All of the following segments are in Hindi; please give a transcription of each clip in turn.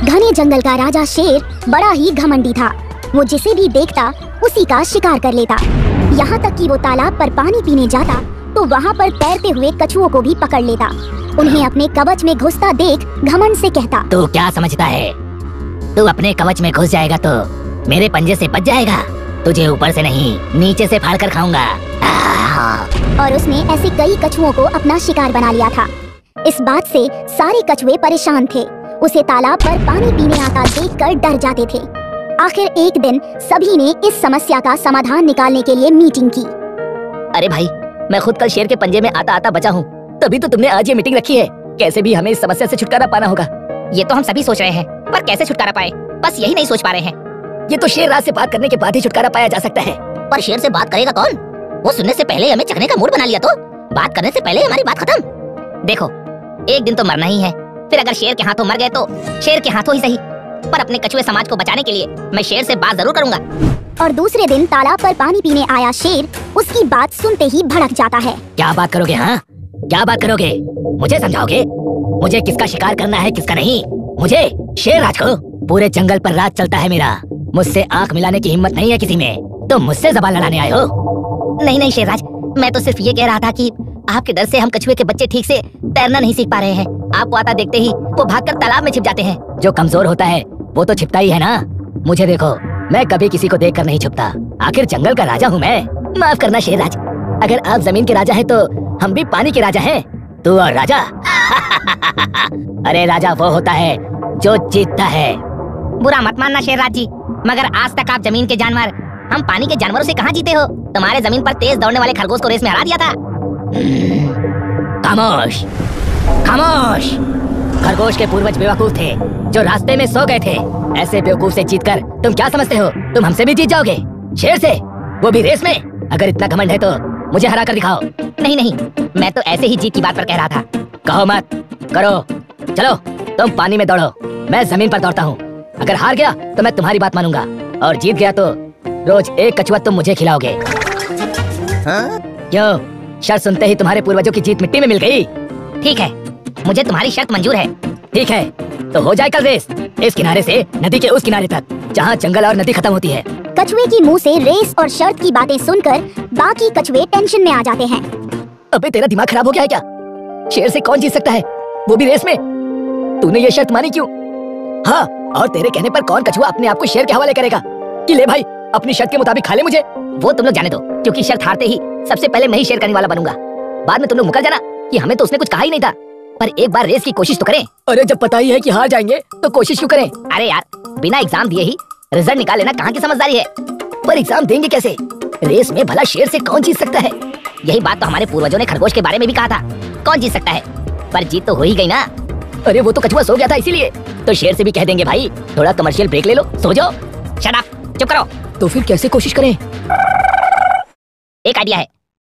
घने जंगल का राजा शेर बड़ा ही घमंडी था। वो जिसे भी देखता उसी का शिकार कर लेता। यहाँ तक कि वो तालाब पर पानी पीने जाता तो वहाँ पर तैरते हुए कछुओं को भी पकड़ लेता। उन्हें अपने कवच में घुसता देख घमंड से कहता, तू क्या समझता है? तू अपने कवच में घुस जाएगा तो मेरे पंजे से बच जाएगा। तुझे ऊपर से नहीं नीचे से फाड़ कर खाऊंगा। और उसने ऐसे कई कछुओं को अपना शिकार बना लिया था। इस बात से सारे कछुए परेशान थे। उसे तालाब पर पानी पीने आता देखकर डर जाते थे। आखिर एक दिन सभी ने इस समस्या का समाधान निकालने के लिए मीटिंग की। अरे भाई, मैं खुद कल शेर के पंजे में आता आता बचा हूँ, तभी तो तुमने आज ये मीटिंग रखी है। कैसे भी हमें इस समस्या से छुटकारा पाना होगा। ये तो हम सभी सोच रहे हैं, पर कैसे छुटकारा पाए, बस यही नहीं सोच पा रहे हैं। ये तो शेर रात से बात करने के बाद ही छुटकारा पाया जा सकता है। पर शेर से बात करेगा कौन? वो सुनने से पहले हमें चखने का मूड बना लिया तो बात करने से पहले हमारी बात खत्म। देखो, एक दिन तो मरना ही है, फिर अगर शेर के हाथों मर गए तो शेर के हाथों ही सही, पर अपने कछुए समाज को बचाने के लिए मैं शेर से बात जरूर करूंगा। और दूसरे दिन तालाब पर पानी पीने आया शेर उसकी बात सुनते ही भड़क जाता है। क्या बात करोगे? हाँ, क्या बात करोगे? मुझे समझाओगे मुझे किसका शिकार करना है किसका नहीं? मुझे शेर राज को? पूरे जंगल पर राज चलता है मेरा। मुझसे आंख मिलाने की हिम्मत नहीं है किसी में, तो मुझसे जबान लड़ाने आए हो? नहीं नहीं शेरराज, मैं तो सिर्फ ये कह रहा था कि आपके डर से हम कछुए के बच्चे ठीक से तैरना नहीं सीख पा रहे हैं। आपको आता देखते ही वो भागकर तालाब में छिप जाते हैं। जो कमजोर होता है वो तो छिपता ही है ना। मुझे देखो, मैं कभी किसी को देखकर नहीं छुपता। आखिर जंगल का राजा हूँ मैं। माफ करना शेरराज, अगर आप जमीन के राजा हैं तो हम भी पानी के राजा हैं। तू और राजा? अरे राजा वो होता है जो जीतता है। बुरा मत मानना शेरराज जी, मगर आज तक आप जमीन के जानवर हम पानी के जानवरों से कहाँ जीते हो? तुम्हारे जमीन पर तेज दौड़ने वाले खरगोश को रेस में हरा दिया था। खामोश खामोश। खरगोश के पूर्वज बेवकूफ थे जो रास्ते में सो गए थे। ऐसे बेवकूफ से जीतकर तुम क्या समझते हो? तुम हमसे भी जीत जाओगे, शेर से, वो भी रेस में? अगर इतना घमंड है तो मुझे हरा कर दिखाओ। नहीं नहीं, मैं तो ऐसे ही जीत की बात पर कह रहा था। कहो मत, करो। चलो तुम पानी में दौड़ो, मैं जमीन पर दौड़ता हूँ। अगर हार गया तो मैं तुम्हारी बात मानूंगा, और जीत गया तो रोज एक कछुआ तुम मुझे खिलाओगे। हाँ? क्यों, शर्त सुनते ही तुम्हारे पूर्वजों की जीत मिट्टी में मिल गई? ठीक है, मुझे तुम्हारी शर्त मंजूर है। ठीक है, तो हो जाए कल रेस, इस किनारे से नदी के उस किनारे तक, जहाँ जंगल और नदी खत्म होती है। कछुए की मुंह से रेस और शर्त की बातें सुनकर बाकी कछुए टेंशन में आ जाते हैं। अबे तेरा दिमाग खराब हो गया है क्या? शेर से कौन जीत सकता है, वो भी रेस में? तूने ये शर्त मानी क्यों? हाँ, और तेरे कहने पर कौन कछुआ अपने आप को शेर के हवाले करेगा कि ले भाई अपनी शर्त के मुताबिक खा ले मुझे? वो तुम लोग जाने दो, क्योंकि शर्त हारते ही सबसे पहले मैं ही शेर करने वाला बनूंगा। बाद में तुम लोग मुकर जाना कि हमें तो उसने कुछ कहा ही नहीं था। पर एक बार रेस की कोशिश तो करें। अरे जब पता ही है कि हार जाएंगे तो कोशिश क्यों करें? अरे यार, बिना एग्जाम दिए ही रिजल्ट निकाल लेना कहाँ की समझदारी है? पर एग्जाम देंगे कैसे? रेस में भला शेर से कौन जीत सकता है? यही बात तो हमारे पूर्वजों ने खरगोश के बारे में भी कहा था, कौन जीत सकता है? पर जीत तो हो ही गई ना। अरे वो तो कछुआ सो गया था इसीलिए। तो शेर से भी कह देंगे भाई थोड़ा कमर्शियल ब्रेक ले लो, सो जाओ। शट अप, चुप करो। तो फिर कैसे कोशिश करें? एक आइडिया है,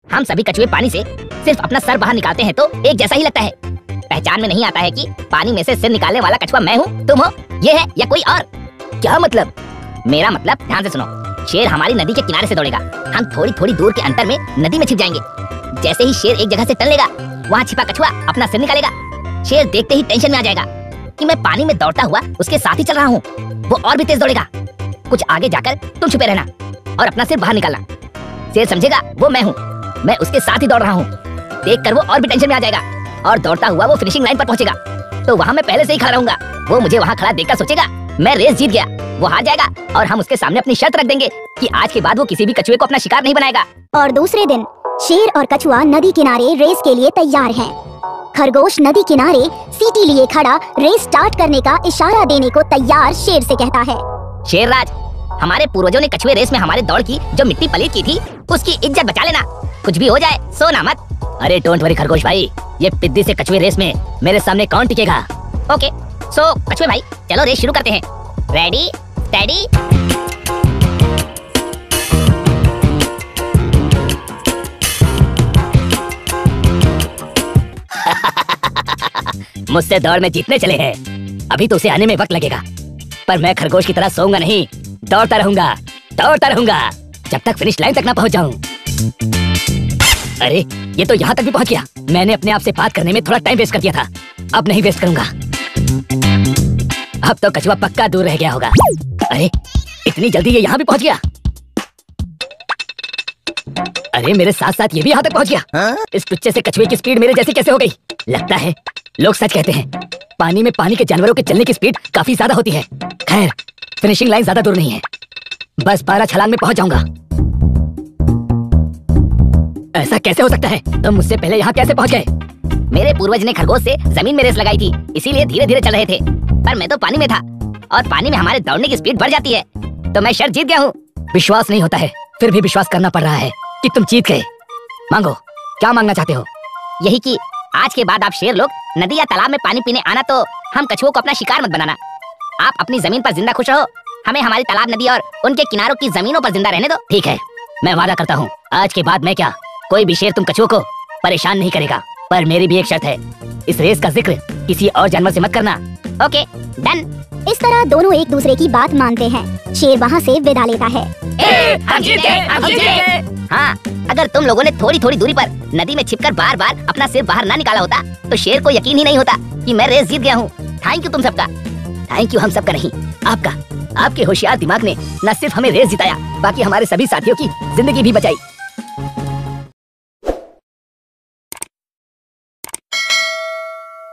हम सभी कछुए पानी से सिर्फ अपना सर बाहर निकालते हैं तो एक जैसा ही लगता है। पहचान में नहीं आता है कि पानी में से सिर निकालने वाला कछुआ मैं हूँ, तुम हो, ये है या कोई और? क्या मतलब? मेरा मतलब ध्यान से सुनो। शेर हमारी नदी के किनारे से दौड़ेगा, हम थोड़ी थोड़ी दूर के अंतर में नदी में छिप जाएंगे। जैसे ही शेर एक जगह से टल लेगा, वहाँ छिपा कछुआ अपना सिर निकालेगा। शेर देखते ही टेंशन में आ जाएगा कि मैं पानी में दौड़ता हुआ उसके साथ ही चल रहा हूँ। वो और भी तेज दौड़ेगा। कुछ आगे जाकर तुम छुपे रहना और अपना सिर बाहर निकालना। शेर समझेगा वो मैं हूँ, मैं उसके साथ ही दौड़ रहा हूँ। देखकर वो और भी टेंशन में आ जाएगा और दौड़ता हुआ वो फिनिशिंग लाइन पर पहुंचेगा। तो वहाँ मैं पहले से ही खड़ा रहूंगा। वो मुझे वहाँ खड़ा देखकर सोचेगा मैं रेस जीत गया। वो हार जाएगा और हम उसके सामने अपनी शर्त रख देंगे कि आज के बाद वो किसी भी कछुए को अपना शिकार नहीं बनाएगा। और दूसरे दिन शेर और कछुआ नदी किनारे रेस के लिए तैयार हैं। खरगोश नदी किनारे सीटी लिए खड़ा रेस स्टार्ट करने का इशारा देने को तैयार शेर से कहता है। शेरराज, हमारे पूर्वजों ने कछुए रेस में हमारे दौड़ की जो मिट्टी पलीत की थी उसकी इज्जत बचा लेना। कुछ भी हो जाए सोना मत। अरे डोंट वरी खरगोश भाई, ये पिद्दी से कछुए रेस में मेरे सामने कौन टिकेगा? ओके, सो कछुए भाई चलो रेस शुरू करते हैं। Ready steady. मुझसे दौड़ में जीतने चले हैं, अभी तो उसे आने में वक्त लगेगा। पर मैं खरगोश की तरह सोऊंगा नहीं, दौड़ता रहूंगा जब तक फिनिश लाइन तक ना पहुंच जाऊं। अरे ये तो यहाँ तक भी पहुंच गया। मैंने अपने आप से बात करने में थोड़ा टाइम वेस्ट कर दिया था, अब नहीं वेस्ट करूंगा। अब तो कछुआ पक्का दूर रह गया होगा। अरे इतनी जल्दी ये यहाँ भी पहुँच गया। अरे मेरे साथ साथ ये भी यहाँ तक पहुँच गया। इस टुच्चे से कछुए की स्पीड मेरे जैसी कैसे हो गई? लगता है लोग सच कहते हैं, पानी में पानी के जानवरों के चलने की स्पीड काफी ज्यादा होती है। खैर फिनिशिंग लाइन ज्यादा दूर नहीं है, बस 12 छलांग में पहुंच जाऊंगा। ऐसा कैसे हो सकता है? तुम मुझसे पहले यहाँ कैसे पहुंच गए? मेरे पूर्वज ने खरगोश से जमीन में रेस लगाई थी, इसीलिए धीरे धीरे चल रहे थे। पर मैं तो पानी में था और पानी में हमारे दौड़ने की स्पीड बढ़ जाती है, तो मैं शर्त जीत गया हूँ। विश्वास नहीं होता है, फिर भी विश्वास करना पड़ रहा है कि तुम जीत गए। मांगो, क्या मांगना चाहते हो? यही कि आज के बाद आप शेर लोग नदी या तालाब में पानी पीने आना तो हम कछुओं को अपना शिकार मत बनाना। आप अपनी जमीन पर जिंदा खुश रहो, हमें हमारी तालाब नदी और उनके किनारों की जमीनों पर जिंदा रहने दो। ठीक है, मैं वादा करता हूँ आज के बाद मैं क्या, कोई भी शेर तुम कछुओं को परेशान नहीं करेगा। पर मेरी भी एक शर्त है, इस रेस का जिक्र किसी और जानवर से मत करना। Okay done. इस तरह दोनों एक दूसरे की बात मानते हैं। शेर वहाँ से विदा लेता है। हम जीत गए, हम जीत गए। हाँ, अगर तुम लोगों ने थोड़ी थोड़ी दूरी पर नदी में छिपकर बार बार अपना सिर बाहर ना निकाला होता तो शेर को यकीन ही नहीं होता कि मैं रेस जीत गया हूँ। थैंक यू तुम सबका। थैंक यू हम सबका नहीं, आपका। आपके होशियार दिमाग ने न सिर्फ हमें रेस जिताया, बाकी हमारे सभी साथियों की जिंदगी भी बचाई।